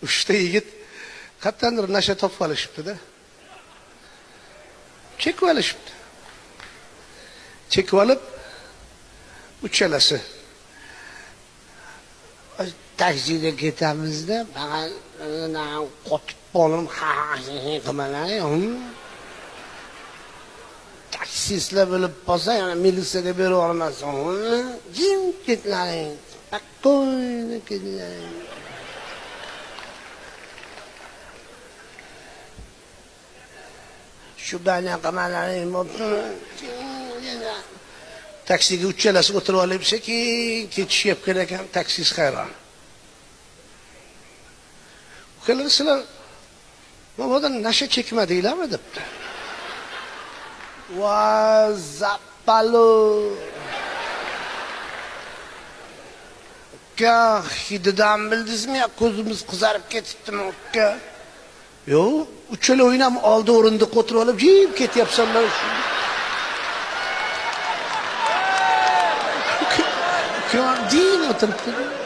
Uchta yigit qattandir nasha topib olishibdi-da. Chekib olishibdi. Chekib olib uchalasi taksiga ketamizda, faqat qotib qolib qilmalar. Taksistlar bilib qolsa, yana militsiyaga berib olmasin. Jim ketlaring. Qo'yni ketlaring. Shu bana qamalaring bo'ldi. Taksiga uchalasi o'tirib olib ketishyapti ekan, taksist hayron. Ukalar sizlar mabodo nasha chekmadinglarmi debdi. Va zappalo. Uka, hididan bildingizmi? Ko'zimiz qizarib ketibdimi uka? Yo'q, uchala o'ynam oldi o'rindiqqa o'tirib olib, jim ketyapsanlar. Uka, din o'tiribdi.